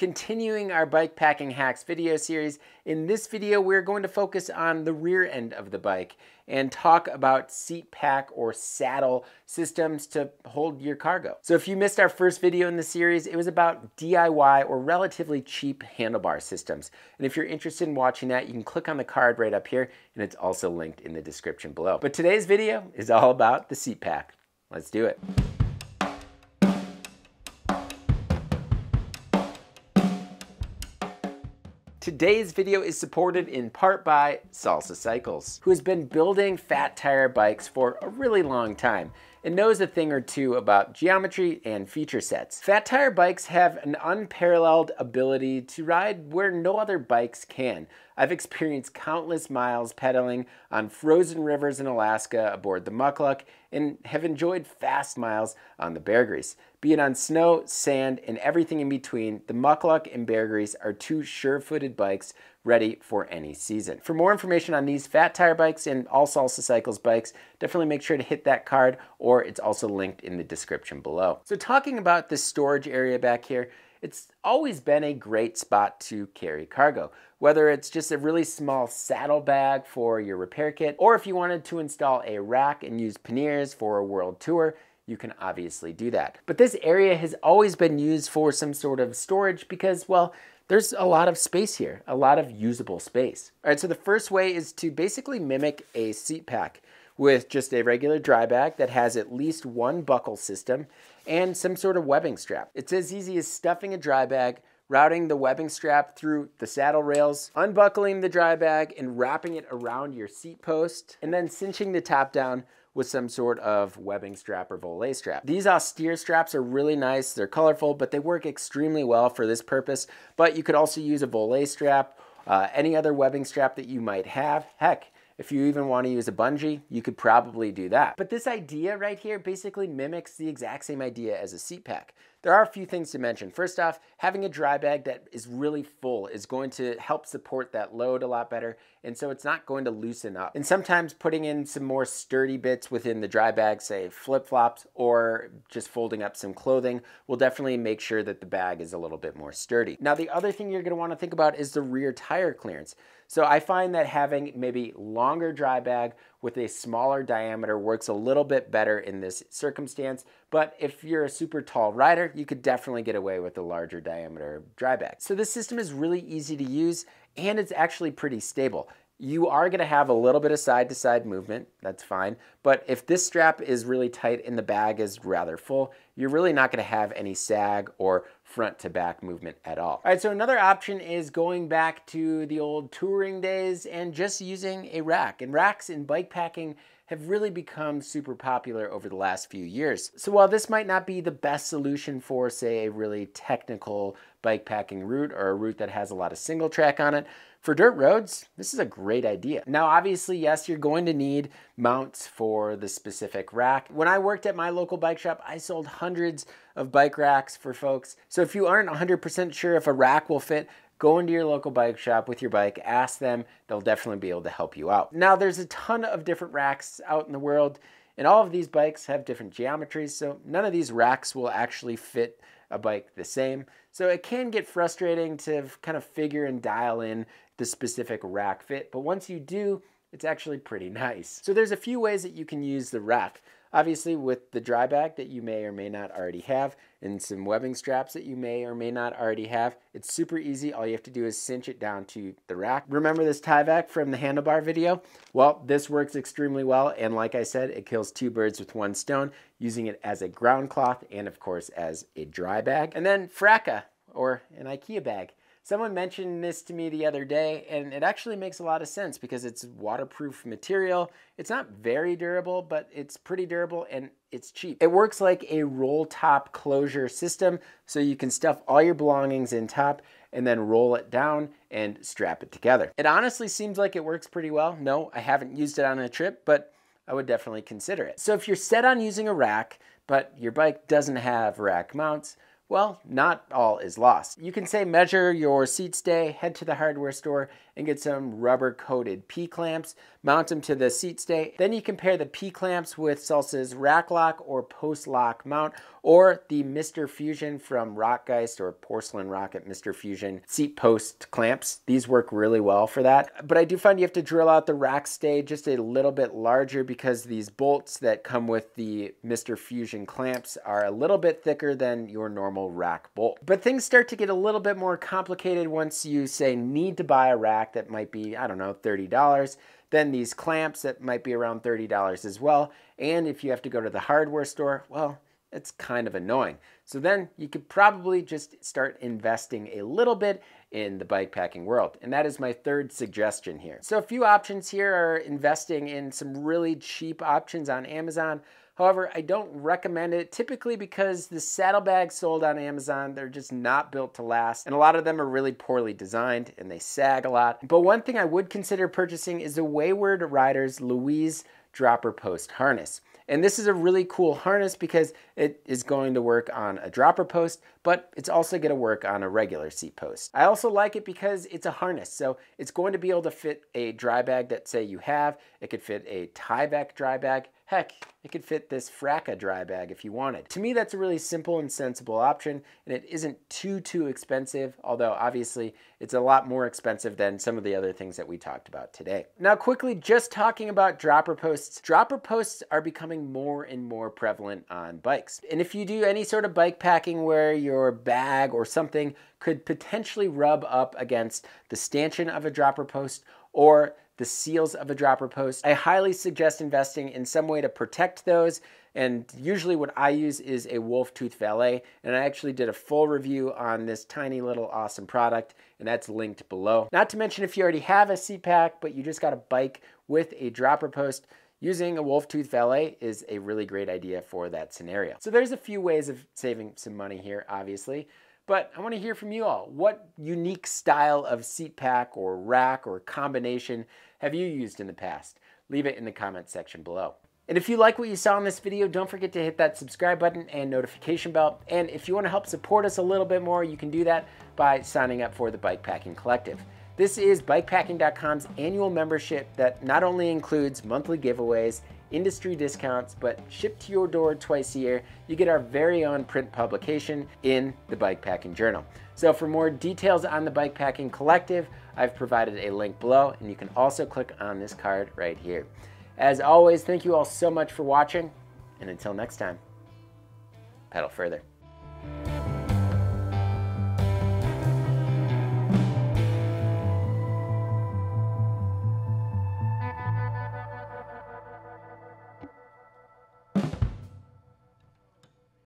Continuing our bike packing hacks video series, in this video we're going to focus on the rear end of the bike and talk about seat pack or saddle systems to hold your cargo. So if you missed our first video in the series, it was about DIY or relatively cheap handlebar systems. And if you're interested in watching that, you can click on the card right up here, and it's also linked in the description below. But today's video is all about the seat pack. Let's do it. Today's video is supported in part by Salsa Cycles, who has been building fat tire bikes for a really long time and knows a thing or two about geometry and feature sets. Fat tire bikes have an unparalleled ability to ride where no other bikes can. I've experienced countless miles pedaling on frozen rivers in Alaska aboard the Mukluk and have enjoyed fast miles on the Bear Grease. Be it on snow, sand, and everything in between, the Mukluk and Bear Grease are two sure-footed bikes ready for any season. For more information on these fat tire bikes and all Salsa Cycles bikes, definitely make sure to hit that card, or it's also linked in the description below. So talking about the storage area back here, it's always been a great spot to carry cargo. Whether it's just a really small saddlebag for your repair kit, or if you wanted to install a rack and use panniers for a world tour, you can obviously do that. But this area has always been used for some sort of storage because, well, there's a lot of space here, a lot of usable space. All right, so the first way is to basically mimic a seat pack with just a regular dry bag that has at least one buckle system and some sort of webbing strap. It's as easy as stuffing a dry bag, routing the webbing strap through the saddle rails, unbuckling the dry bag and wrapping it around your seat post, and then cinching the top down with some sort of webbing strap or volet strap. These austere straps are really nice. They're colorful, but they work extremely well for this purpose. But you could also use a volet strap, any other webbing strap that you might have. Heck, if you even want to use a bungee, you could probably do that. But this idea right here basically mimics the exact same idea as a seat pack. There are a few things to mention. First off, having a dry bag that is really full is going to help support that load a lot better, and so it's not going to loosen up. And sometimes putting in some more sturdy bits within the dry bag, say flip-flops or just folding up some clothing, will definitely make sure that the bag is a little bit more sturdy. Now, the other thing you're going to want to think about is the rear tire clearance. So I find that having maybe longer dry bag with a smaller diameter works a little bit better in this circumstance, but if you're a super tall rider, you could definitely get away with a larger diameter dry bag. So this system is really easy to use and it's actually pretty stable. You are going to have a little bit of side-to-side movement, that's fine, but if this strap is really tight and the bag is rather full, you're really not going to have any sag or front-to-back movement at all. All right, so another option is going back to the old touring days and just using a rack. And racks in bike packing have really become super popular over the last few years. So while this might not be the best solution for, say, a really technical bike packing route or a route that has a lot of single track on it, for dirt roads, this is a great idea. Now, obviously, yes, you're going to need mounts for the specific rack. When I worked at my local bike shop, I sold hundreds of bike racks for folks. So if you aren't 100% sure if a rack will fit, go into your local bike shop with your bike, ask them, they'll definitely be able to help you out. Now, there's a ton of different racks out in the world, and all of these bikes have different geometries, so none of these racks will actually fit a bike the same. So it can get frustrating to kind of figure and dial in the specific rack fit, but once you do, it's actually pretty nice. So there's a few ways that you can use the rack. Obviously with the dry bag that you may or may not already have and some webbing straps that you may or may not already have, it's super easy. All you have to do is cinch it down to the rack. Remember this tie back from the handlebar video? Well, this works extremely well, and like I said, it kills two birds with one stone, using it as a ground cloth and of course as a dry bag. And then fracka, or an IKEA bag. Someone mentioned this to me the other day, and it actually makes a lot of sense because it's waterproof material. It's not very durable, but it's pretty durable and it's cheap. It works like a roll top closure system, so you can stuff all your belongings in top and then roll it down and strap it together. It honestly seems like it works pretty well. No, I haven't used it on a trip, but I would definitely consider it. So if you're set on using a rack, but your bike doesn't have rack mounts, well, not all is lost. You can say measure your seat stay, head to the hardware store and get some rubber coated P-clamps, mount them to the seat stay. Then you compare the P-clamps with Salsa's rack lock or post lock mount, or the Mr. Fusion from Rockgeist or Porcelain Rocket Mr. Fusion seat post clamps. These work really well for that. But I do find you have to drill out the rack stay just a little bit larger because these bolts that come with the Mr. Fusion clamps are a little bit thicker than your normal rack bolt. But things start to get a little bit more complicated once you say need to buy a rack that might be, I don't know, $30. Then these clamps that might be around $30 as well. And if you have to go to the hardware store, well, it's kind of annoying. So then you could probably just start investing a little bit in the bike packing world. And that is my third suggestion here. So a few options here are investing in some really cheap options on Amazon. However, I don't recommend it typically because the saddlebags sold on Amazon, they're just not built to last. And a lot of them are really poorly designed and they sag a lot. But one thing I would consider purchasing is the Wayward Riders Louise dropper post harness. And this is a really cool harness because it is going to work on a dropper post, but it's also going to work on a regular seat post. I also like it because it's a harness, so it's going to be able to fit a dry bag that say you have. It could fit a Tyvek dry bag. Heck, it could fit this Fracka dry bag if you wanted. To me, that's a really simple and sensible option, and it isn't too expensive, although obviously it's a lot more expensive than some of the other things that we talked about today. Now quickly, just talking about dropper posts. Dropper posts are becoming more and more prevalent on bikes. And if you do any sort of bike packing where your bag or something could potentially rub up against the stanchion of a dropper post or the seals of a dropper post, I highly suggest investing in some way to protect those. And usually what I use is a wolf tooth valet. And I actually did a full review on this tiny little awesome product, and that's linked below. Not to mention if you already have a seat pack, but you just got a bike with a dropper post, using a wolf tooth valet is a really great idea for that scenario. So there's a few ways of saving some money here, obviously. But I want to hear from you all. What unique style of seat pack or rack or combination have you used in the past? Leave it in the comments section below. And if you like what you saw in this video, don't forget to hit that subscribe button and notification bell. And if you want to help support us a little bit more, you can do that by signing up for the Bikepacking Collective. This is Bikepacking.com's annual membership that not only includes monthly giveaways, industry discounts, but shipped to your door twice a year, you get our very own print publication in the Bikepacking Journal. So for more details on the Bikepacking Collective, I've provided a link below, and you can also click on this card right here. As always, thank you all so much for watching, and until next time, pedal further.